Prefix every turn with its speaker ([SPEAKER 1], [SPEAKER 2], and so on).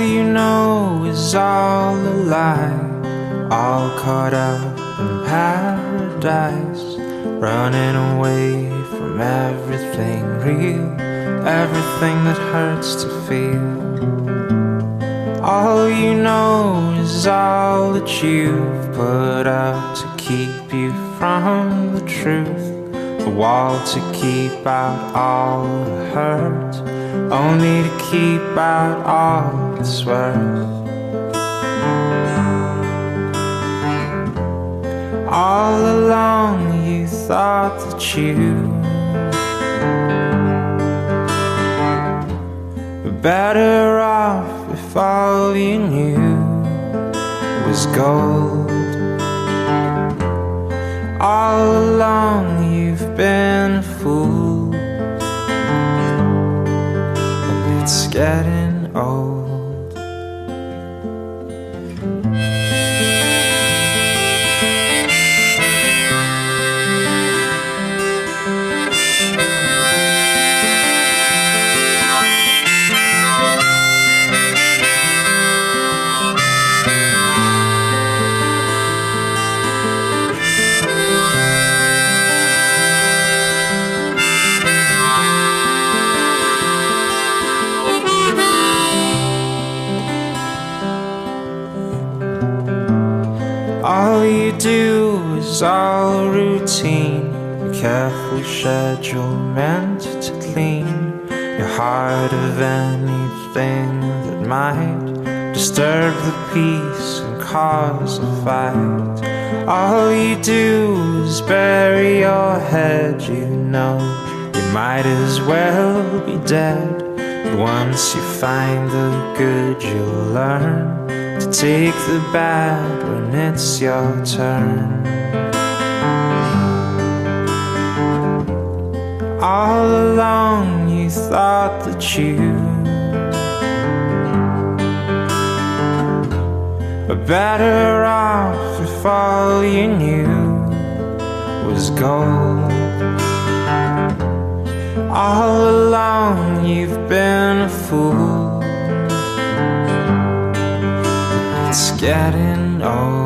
[SPEAKER 1] you know is all a lie, all caught up in paradise, running away from everything real, everything that hurts to feel. All you know is all that you've put up to keep you from the truth, a wall to keep out all the hurt, only to keep out all that's worth. All along you thought that you were better off if all you knew was gold. All along you've been a fool, and it's getting old. All you do is all routine, a careful schedule meant to clean your heart of anything that might disturb the peace and cause a fight. All you do is bury your head, you know you might as well be dead. But once you find the good, you'll learn to take the bad when it's your turn. All along you thought that you were better off if all you knew was gold. All along you've been a fool, it's getting old.